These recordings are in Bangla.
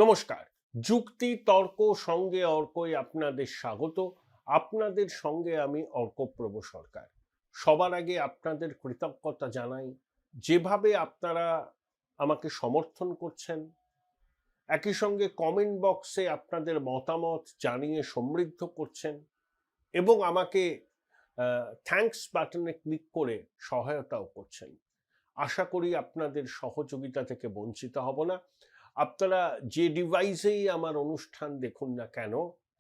নমস্কার। যুক্তি তর্ক সঙ্গে অর্কই আপনাদের স্বাগত। আপনাদের সঙ্গে আমি অর্কপ্রভ সরকার। সবার আগে আপনাদের কৃতজ্ঞতা জানাই, যেভাবে আপনারা আমাকে সমর্থন করছেন, একই সঙ্গে কমেন্ট বক্সে আপনাদের মতামত জানিয়ে সমৃদ্ধ করছেন এবং আমাকে থ্যাঙ্কস বাটনে ক্লিক করে সহায়তাও করছেন। আশা করি আপনাদের সহযোগিতা থেকে বঞ্চিত হব না। আপনারা যে ডিভাইসেই আমার অনুষ্ঠান দেখুন না কেন,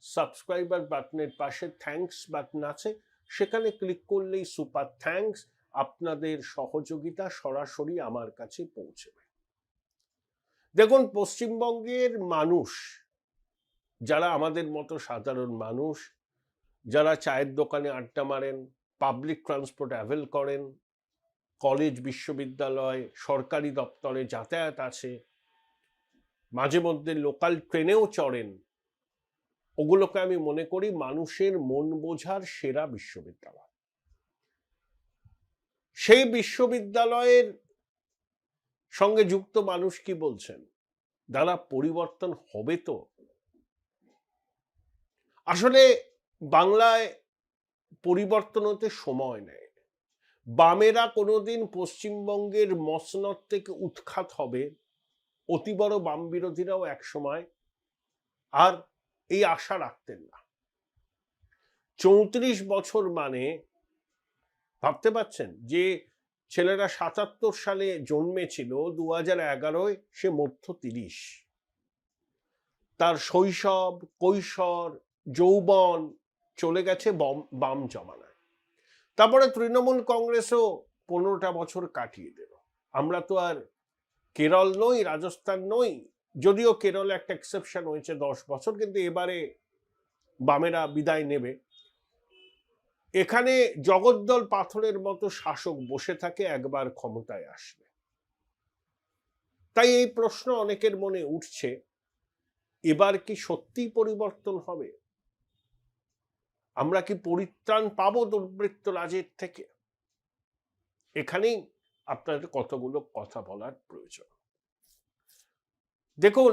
সাবস্ক্রাইবার বাটনের পাশে থ্যাঙ্কস বাটন আছে, সেখানে ক্লিক করলেই সুপার থ্যাঙ্কস, আপনাদের সহযোগিতা সরাসরি আমার কাছে পৌঁছবে। দেখুন, পশ্চিমবঙ্গের মানুষ, যারা আমাদের মতো সাধারণ মানুষ, যারা চায়ের দোকানে আড্ডা মারেন, পাবলিক ট্রান্সপোর্ট অ্যাভেল করেন, কলেজ বিশ্ববিদ্যালয় সরকারি দপ্তরে যাতায়াত আছে, মাঝে মধ্যে লোকাল ট্রেনেও চড়েন, ওগুলোকে আমি মনে করি মানুষের মন বোঝার সেরা বিশ্ববিদ্যালয়। সেই বিশ্ববিদ্যালয়ের সঙ্গে যুক্ত মানুষ কি বলছেন? দাদা, পরিবর্তন হবে তো? আসলে বাংলায় পরিবর্তন হতে সময় নেয়। বামেরা কোনোদিন পশ্চিমবঙ্গের মসনদ থেকে উৎখাত হবে, অতি বড় বাম বিরোধীরাও একসময় আর এই আশা রাখতেন না। 34 বছর মানে ভাবতে পারছেন যে ছেলেরা 77 সালে জন্মেছিল, 2011-য় সে মধ্য 30। তার শৈশব, কৈশোর, যৌবন চলে গেছে বাম জমানায়। তারপরে তৃণমূল কংগ্রেসও 15টা বছর কাটিয়ে দিল। আমরা তো আর কেরল নই, রাজস্থান নই, যদিও কেরলে একটা এক্সেপশন হয়েছে 10 বছর, কিন্তু এবারে বামেরা বিদায় নেবে। এখানে জগদ্দল পাথরের মতো শাসক বসে থাকে একবার ক্ষমতায় আসলে। তাই এই প্রশ্ন অনেকের মনে উঠছে, এবার কি সত্যিই পরিবর্তন হবে? আমরা কি পরিত্রাণ পাবো দুর্বৃত্ত রাজের থেকে? এখানেই আপনাদের কতগুলো কথা বলার প্রয়োজন। দেখুন,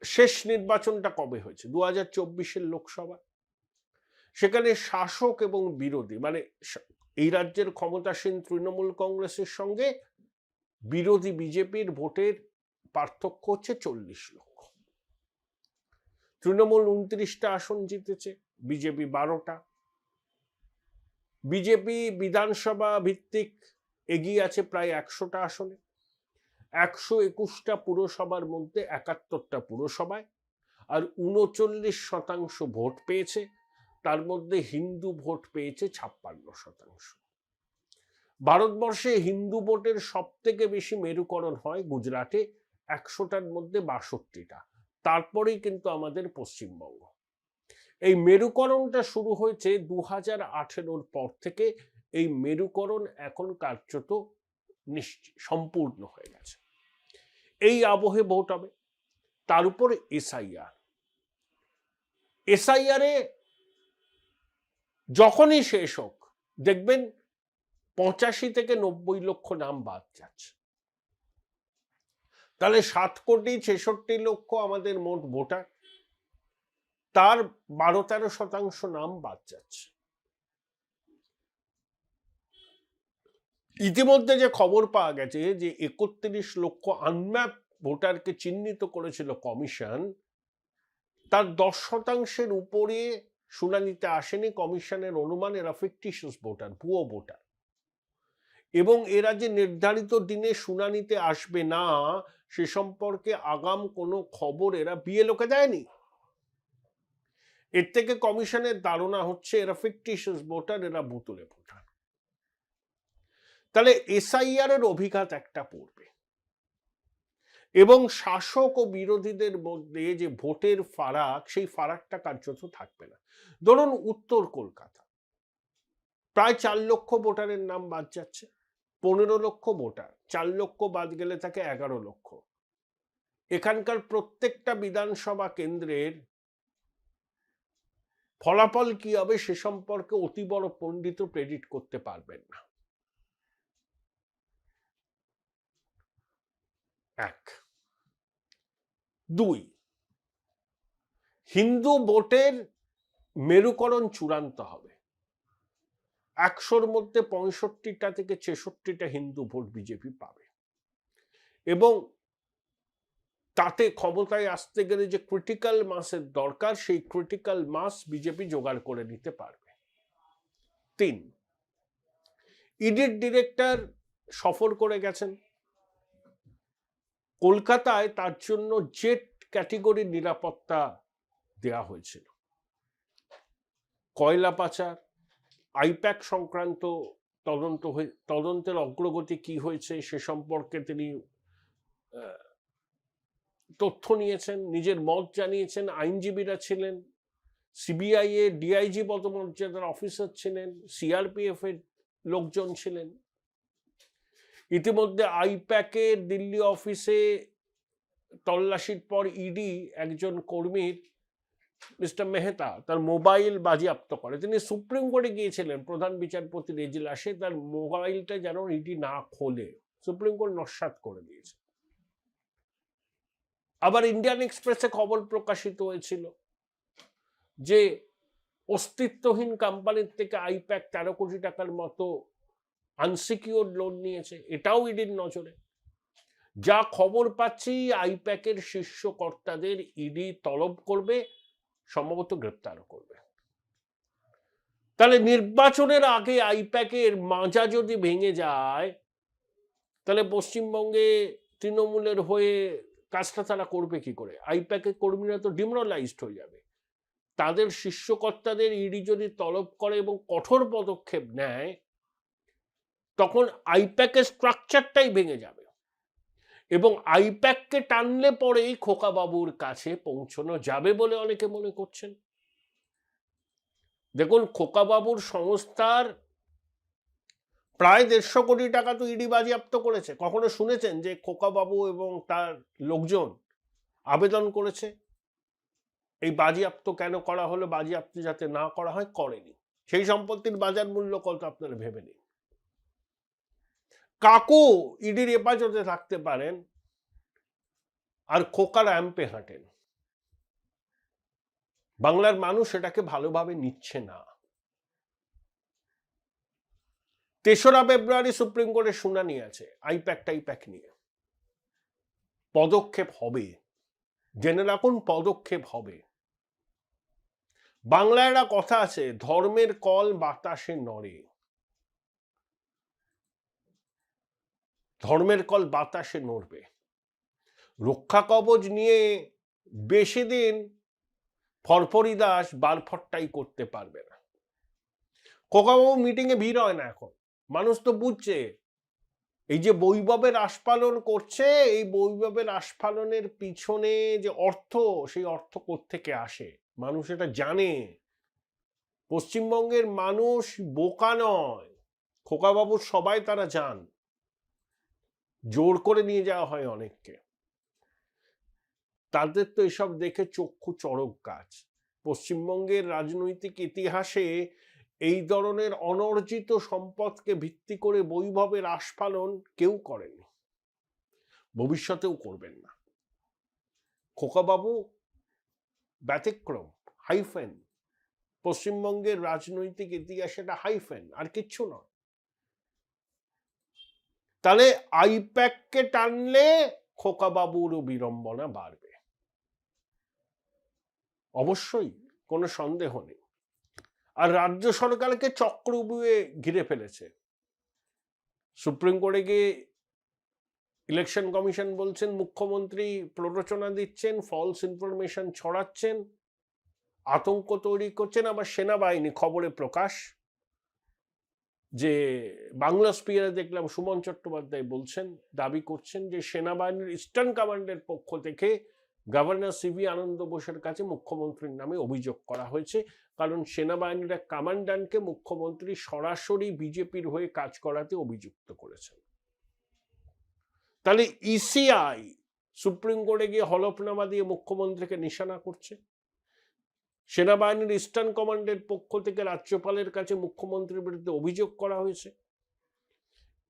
শেষ নির্বাচনটা কবে হয়েছে? 2024-এর লোকসভা। সেখানে শাসক এবং বিরোধী, মানে এই রাজ্যের ক্ষমতাসীন তৃণমূল কংগ্রেসের সঙ্গে বিরোধী বিজেপির ভোটের পার্থক্য হচ্ছে 40 লক্ষ। তৃণমূল 29টা আসন জিতেছে, বিজেপি 12টা। বিজেপি বিধানসভা ভিত্তিক এগিয়ে আছে প্রায় 100টা আসনে। 121টা পুরসভার মধ্যে 71টা পুরসভায় আর 39% ভোট পেয়েছে। তার মধ্যে হিন্দু ভোট পেয়েছে 56%। ভারতবর্ষে হিন্দু ভোটের সব থেকে বেশি মেরুকরণ হয় গুজরাটে, 100টার মধ্যে 62টা। তারপরেই কিন্তু আমাদের পশ্চিমবঙ্গ। এই মেরুকরণটা শুরু হয়েছে 2018-র পর থেকে। এই মেরুকরণ এখন কার্যত সম্পূর্ণ হয়ে গেছে। এই আবহে ভোট হবে। তার উপরে এসআইআরে যখনই শেষ হোক, দেখবেন 85 থেকে 90 লক্ষ নাম বাদ যাচ্ছে। তাহলে 7,66,00,000 আমাদের মোট ভোটার, তার 12-13% নাম বাদ যাচ্ছে। ইতিমধ্যে যে খবর পাওয়া গেছে যে 31 লক্ষ আনম্যাপ ভোটারকে চিহ্নিত করেছিল কমিশন, তার 10%-এর উপরে শুনানিতে আসেনি। কমিশনের অনুমান এরা ফিকটিশিয়াস ভোটার, ভুয়ো ভোটার, এবং এরা যে নির্ধারিত দিনে শুনানিতে আসবে না সে সম্পর্কে আগাম কোনো খবর এরা বিএলওকে দেয়নি। এর থেকে কমিশনের ধারণা হচ্ছে এরা ফিকটিশিয়াস ভোটার, এরা বুতুলে ভোটার। তাহলে এসআইআর এর অভিঘাত একটা পড়বে এবং শাসক ও বিরোধীদের মধ্যে যে ভোটের ফারাক, সেই ফারাকটা কার্যত থাকবে না। ধরুন উত্তর কলকাতা, প্রায় 4 লক্ষ ভোটারের নাম বাদ যাচ্ছে। 15 লক্ষ ভোটার, 4 লক্ষ বাদ গেলে থাকে 11 লক্ষ। এখানকার প্রত্যেকটা বিধানসভা কেন্দ্রের ফলাফল কি হবে সে সম্পর্কে অতি বড় পণ্ডিত প্রেডিক্ট করতে পারবেন না। এক, দুই, হিন্দু ভোটের মেরুকরণ চূড়ান্ত হবে। 100-র মধ্যে 65টা থেকে 66টা হিন্দু ভোট বিজেপি পাবে, এবং তাতে ক্ষমতায় আসতে গেলে যে ক্রিটিক্যাল মাসের দরকার, সেই ক্রিটিক্যাল মাস বিজেপি জোগাড় করে নিতে পারবে। 3, ইডির ডিরেক্টর সফর করে গেছেন কলকাতায়, তার জন্য জেট ক্যাটেগরির নিরাপত্তা দেয়া হয়েছিল। কয়লা পাচার, আইপ্যাক সংক্রান্ত তদন্তের অগ্রগতি কি হয়েছে সে সম্পর্কে তিনি তথ্য নিয়েছেন, নিজের মত জানিয়েছেন। আইনজীবীরা ছিলেন, সিবিআই এর ডিআইজি পদমর্যাদার অফিসার ছিলেন, সিআরপিএফ এর লোকজন ছিলেন। ইতিমধ্যে আইপ্যাকের দিল্লি অফিসে তল্লাশির পর ইডি একজন কর্মীর, মিস্টার মেহতা, তার মোবাইল বাজেয়াপ্ত করে। তিনি সুপ্রিম কোর্টে গিয়েছিলেন প্রধান বিচারপতির এজলাসে, তার মোবাইলটা যেন ইডি না খোলে, সুপ্রিম কোর্ট নস্যাৎ করে দিয়েছে। আবার ইন্ডিয়ান এক্সপ্রেসে খবর প্রকাশিত হয়েছিল যে অস্তিত্বহীন কোম্পানির থেকে আইপ্যাক 13 কোটি টাকার মতো আনসিকিউরড লোন নিয়েছে, এটাও ইডির নজরে। যা খবর পাচ্ছি, আইপ্যাকের শীর্ষ কর্তাদের ইডি তলব করবে, সম্ভবত গ্রেপ্তারও করবে। তাহলে নির্বাচনের আগে আইপ্যাকের মাজা যদি ভেঙে যায়, তাহলে পশ্চিমবঙ্গে তৃণমূলের হয়ে কাজটা তারা করবে কি করে? আইপ্যাকের কর্মীরা তো ডিমোরালাইজড হয়ে যাবে। তাদের শীর্ষ কর্তাদের ইডি যদি তলব করে এবং কঠোর পদক্ষেপ নেয়, তখন আইপ্যাকের স্ট্রাকচারটাই ভেঙে যাবে, এবং আইপ্যাককে টানলে পরেই খোকাবাবুর কাছে পৌঁছানো যাবে বলে অনেকে মনে করছেন। দেখুন, খোকাবাবুর সংস্থার প্রায় 150 কোটি টাকা তো ইডি বাজেয়াপ্ত করেছে। কখনো শুনেছেন যে খোকাবাবু এবং তার লোকজন আবেদন করেছে এই বাজেয়াপ্ত কেন করা হলো, বাজেয়াপ্ত যাতে না করা হয়? করেনি। সেই সম্পত্তির বাজার মূল্য কত আপনারা ভেবে নিন। কাকু ইডির হেফাজতে থাকতে পারেন, আর খোকা র্যাম্পে হাঁটেন। বাংলার মানুষ এটাকে ভালোভাবে নিচ্ছে না। 3রা ফেব্রুয়ারি সুপ্রিম কোর্টের শুনানি আছে আইপ্যাক নিয়ে। পদক্ষেপ হবে, জেনে রাখুন, পদক্ষেপ হবে। বাংলায় একটা কথা আছে, ধর্মের কল বাতাসে নড়ে। ধর্মের কল বাতাসে নড়বে। রক্ষা কবচ নিয়ে বেশি দিন ফরফরি দাস বারফট্টাই করতে পারবে না। খোকাবাবু মিটিং এ ভিড় হয় না এখন। মানুষ তো বুঝছে এই যে বৈভবের আস্ফালন করছে, এই বৈভবের আস্ফালনের পিছনে যে অর্থ, সেই অর্থ কোত্থেকে আসে মানুষ এটা জানে। পশ্চিমবঙ্গের মানুষ বোকা নয়, খোকাবাবুর সবাই তারা জান। জোর করে নিয়ে যাওয়া হয় অনেককে, তাদের তো এসব দেখে চক্ষু চড়ক গাছ। পশ্চিমবঙ্গের রাজনৈতিক ইতিহাসে এই ধরনের অনর্জিত সম্পদকে ভিত্তি করে বৈভবের আস্ফালন কেউ করেনি, ভবিষ্যতেও করবেন না। খোকাবাবু ব্যতিক্রম, হাইফেন। পশ্চিমবঙ্গের রাজনৈতিক ইতিহাসে এটা হাইফেন, আর কিচ্ছু নয়। তাহলে আইপ্যাককে টানলে খোকাবাবুরও বিড়ম্বনা বাড়বে, অবশ্যই, কোনো সন্দেহ নেই। আর রাজ্য সরকারকে চক্রব্যূহে ঘিরে ফেলেছে। সুপ্রিম কোর্টে গিয়ে ইলেকশন কমিশন বলছেন মুখ্যমন্ত্রী প্ররোচনা দিচ্ছেন, ফলস ইনফরমেশন ছড়াচ্ছেন, আতঙ্ক তৈরি করছেন। আবার সেনাবাহিনী খবরে প্রকাশ, যে বাংলা স্পিয়ারে দেখলাম সুমন চট্টোপাধ্যায় বলছেন, দাবি করছেন যে সেনাবাহিনীর ইস্টার্ন কমান্ডের পক্ষ থেকে গভর্নর সিভি আনন্দ বোসের কাছে মুখ্যমন্ত্রীর নামে অভিযোগ করা হয়েছে, কারণ সেনাবাহিনীর এক কমান্ডান্টকে মুখ্যমন্ত্রী সরাসরি বিজেপির হয়ে কাজ করাতে অভিযুক্ত করেছেন। তাহলে ইসিআই সুপ্রিম কোর্টে গিয়ে হলফনামা দিয়ে মুখ্যমন্ত্রীকে নিশানা করছে। সেনাবাহিনীর ইস্টার্ন কমান্ডের পক্ষ থেকে রাজ্যপালের কাছে মুখ্যমন্ত্রীর বিরুদ্ধে অভিযোগ করা হয়েছে।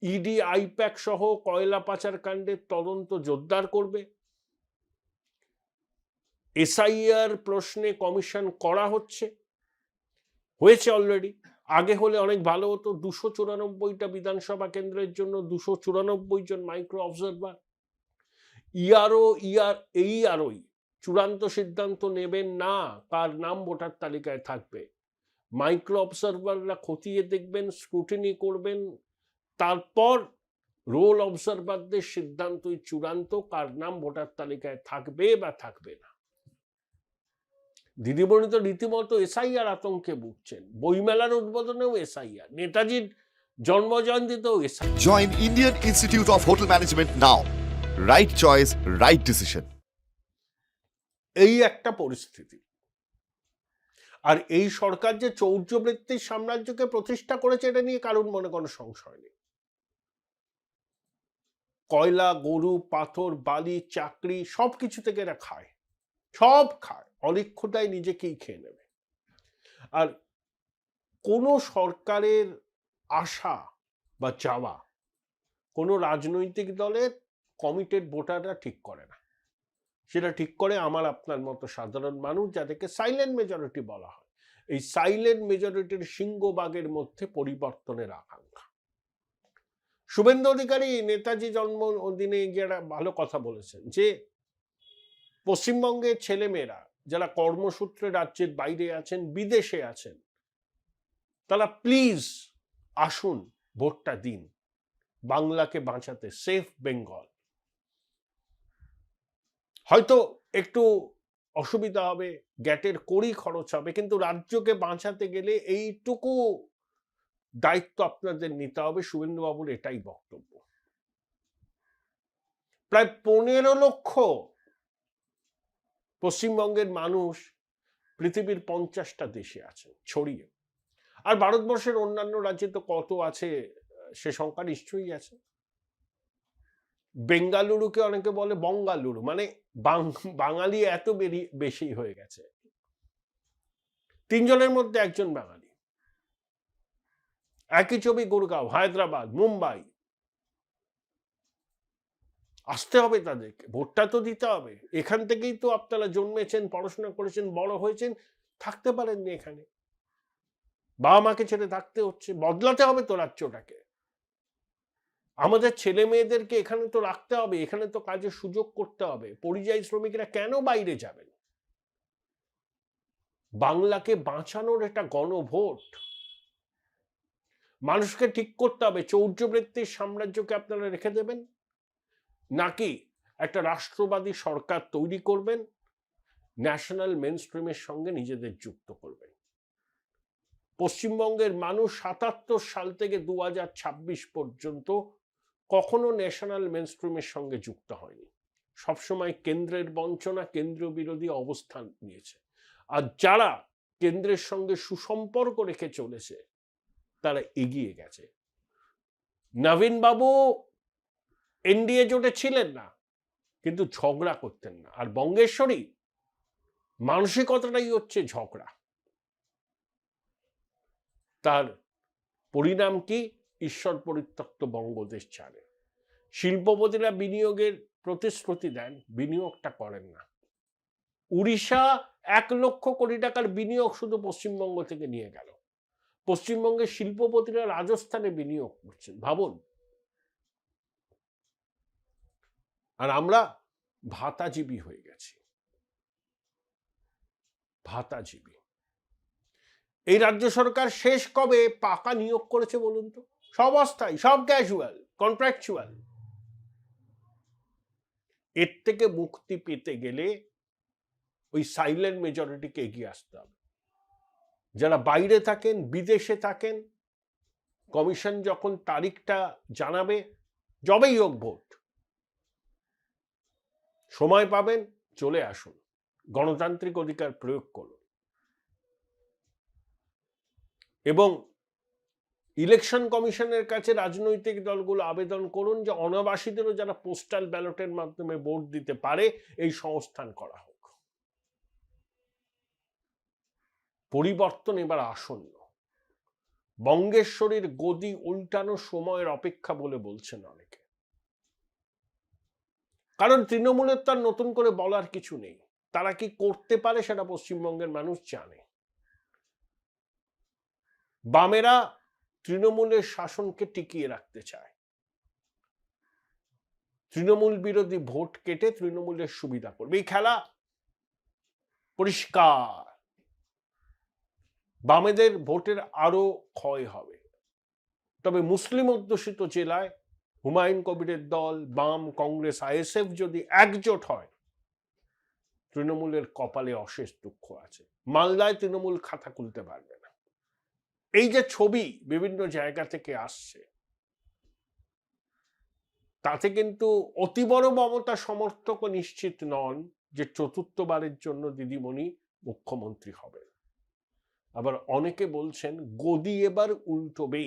ইডি আইপ্যাক সহ কয়লা পাচার কাণ্ডের তদন্ত জোরদার করবে। এসআইআর প্রশ্নে কমিশন করা হয়েছে অলরেডি। আগে হলে অনেক ভালো হতো। 294টা বিধানসভা কেন্দ্রের জন্য 294 জন মাইক্রো অবজারভার। এইআরওই চূড়ান্ত সিদ্ধান্ত নেবেন না কার নাম ভোটার তালিকায় থাকবে। মাইক্রো অবজারভাররা খতিয়ে দেখবেন, স্ক্রুটিনি করবেন, তারপর রোল অবজারভারদের সিদ্ধান্তই চূড়ান্ত কার নাম ভোটার তালিকায় থাকবে বা থাকবে না। দিদিমণি তো রীতিমতো এসআইআর আতঙ্কে ভুগছেন। বইমেলার উদ্বোধনেও এসআইআর, নেতাজির জন্মজয়ন্তীতেও SIR. Join Indian Institute of Hotel Management now. Right choice, right decision. এই একটা পরিস্থিতি। আর এই সরকার যে চৌর্যবৃত্তির সাম্রাজ্যকে প্রতিষ্ঠা করেছে, এটা নিয়ে কারোর মনে কোনো সংশয় নেই। কয়লা, গরু, পাথর, বালি, চাকরি সবকিছু থেকে এরা খায়, সব খায়, অলিক্ষতায় নিজেকেই খেয়ে নেবে। আর কোনো সরকারের আশা বা চাওয়া কোনো রাজনৈতিক দলের কমিটেড ভোটাররা ঠিক করে না। সেটা ঠিক করে আমার আপনার মতো সাধারণ মানুষ, যাদেরকে সাইলেন্ট মেজরিটি বলা হয়। এই সাইলেন্ট মেজরিটির সিংহভাগের মধ্যে পরিবর্তনের আকাঙ্ক্ষা। শুভেন্দু অধিকারী নেতাজি জন্মদিনে গিয়ে একটা ভালো কথা বলেছেন যে পশ্চিমবঙ্গের ছেলেমেয়েরা যারা কর্মসূত্রে রাজ্যের বাইরে আছেন, বিদেশে আছেন, তারা প্লিজ আসুন, ভোটটা দিন, বাংলাকে বাঁচাতে, সেফ বেঙ্গল। হয়তো একটু অসুবিধা হবে, গ্যাটের কড়ি খরচ হবে, কিন্তু রাজ্যকে বাঁচাতে গেলে এইটুকু দায়িত্ব আপনাদের নিতে হবে। শুভেন্দুবাবুর এটাই বক্তব্য। প্রায় 15 লক্ষ পশ্চিমবঙ্গের মানুষ পৃথিবীর 50টা দেশে আছেন ছড়িয়ে। আর ভারতবর্ষের অন্যান্য রাজ্যে তো কত আছে, সে সংখ্যা নিশ্চয়ই আছে। বেঙ্গালুরুকে অনেকে বলে বঙ্গালুরু, মানে বাঙালি এত বেশি হয়ে গেছে। 3 জনের মধ্যে একজন বাঙালি। একই ছবি গুরগাঁও, হায়দ্রাবাদ, মুম্বাই। আসতে হবে তাদেরকে, ভোটটা তো দিতে হবে। এখান থেকেই তো আপনারা জন্মেছেন, পড়াশোনা করেছেন, বড় হয়েছেন, থাকতে পারেননি এখানে, বাবা মাকে ছেড়ে থাকতে হচ্ছে। বদলাতে হবে তো রাজ্যটাকে। আমাদের ছেলে মেয়েদেরকে এখানে তো রাখতে হবে, এখানে তো কাজের সুযোগ করতে হবে। পরিযায়ী শ্রমিকরা কেন বাইরে যাবেন? বাংলাকে বাঁচানোর একটা গণভোট। মানুষকে ঠিক করতে হবে, চৌর্যবৃত্তির সাম্রাজ্যকে আপনারা রেখে দেবেন, নাকি একটা রাষ্ট্রবাদী সরকার তৈরি করবেন, ন্যাশনাল মেনস্ট্রিমের সঙ্গে নিজেদের যুক্ত করবেন। পশ্চিমবঙ্গের মানুষ 77 সাল থেকে 2026 পর্যন্ত কখনো ন্যাশনাল মেনস্ট্রিমের সঙ্গে যুক্ত হয়নি। সবসময় কেন্দ্রের বঞ্চনা, কেন্দ্র বিরোধী অবস্থান নিয়েছে। আর যারা কেন্দ্রের সঙ্গে সুসম্পর্ক রেখে চলেছে তারা এগিয়ে গেছে। নবীন বাবু এনডিএ জোটে ছিলেন না, কিন্তু ঝগড়া করতেন না। আর বঙ্গেশ্বরী মানসিকতাটাই হচ্ছে ঝগড়া। তার পরিণাম কি? ঈশ্বর পরিত্যক্ত বঙ্গদেশ ছাড়ে। শিল্পপতিরা বিনিয়োগের প্রতিশ্রুতি দেন, বিনিয়োগটা করেন না। উড়িষ্যা 1 লক্ষ কোটি টাকার বিনিয়োগ শুধু পশ্চিমবঙ্গ থেকে নিয়ে গেল। পশ্চিমবঙ্গের শিল্পপতিরা রাজস্থানে বিনিয়োগ করছেন, ভাবুন। আর আমরা ভাতাজীবী হয়ে গেছি, ভাতাজীবী। এই রাজ্য সরকার শেষ কবে পাকা নিয়োগ করেছে বলুন তো? সব অস্থায়ী, সব ক্যাজুয়াল, কন্ট্রাকচুয়াল। এর থেকে মুক্তি পেতে গেলে ওই সাইলেন্ট মেজরিটিকে এগিয়ে আসতে হবে। যারা বাইরে থাকেন, বিদেশে থাকেন, কমিশন যখন তারিখটা জানাবে, যবেই হোক ভোট, সময় পাবেন, চলে আসুন, গণতান্ত্রিক অধিকার প্রয়োগ করুন। এবং ইলেকশন কমিশনের কাছে রাজনৈতিক দলগুলো আবেদন করুন যে অনাবাসীদেরও যারা পোস্টাল ব্যালটের মাধ্যমে ভোট দিতে পারে এই সংস্থান করা হোক। পরিবর্তন এবার আসন্ন। বঙ্গেশ্বরীর গদি উল্টানো সময়ের অপেক্ষা বলে বলছেন অনেকে। কারণ তৃণমূলের তার নতুন করে বলার কিছু নেই। তারা কি করতে পারে সেটা পশ্চিমবঙ্গের মানুষ জানে। বামেরা তৃণমূলের শাসনকে টিকিয়ে রাখতে চায়, তৃণমূল বিরোধী ভোট কেটে তৃণমূলের সুবিধা করবে। এই খেলা পরিষ্কার। বামেদের ভোটের আরো ক্ষয় হবে। তবে মুসলিম অধ্যুষিত জেলায় হুমায়ুন কবিরের দল, বাম, কংগ্রেস, আইএসএফ যদি একজোট হয়, তৃণমূলের কপালে অশেষ দুঃখ আছে। মালদায় তৃণমূল খাতা খুলতে পারবে না। এই যে ছবি বিভিন্ন জায়গা থেকে আসছে, তাতে কিন্তু অতি বড় মমতা সমর্থক নিশ্চিত নন যে চতুর্থবারের জন্য দিদিমণি মুখ্যমন্ত্রী হবে। আবার অনেকে বলছেন গদি এবার উল্টোবে,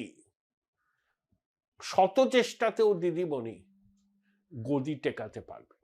শত চেষ্টাতেও দিদিমণি গদি টেকাতে পারবে।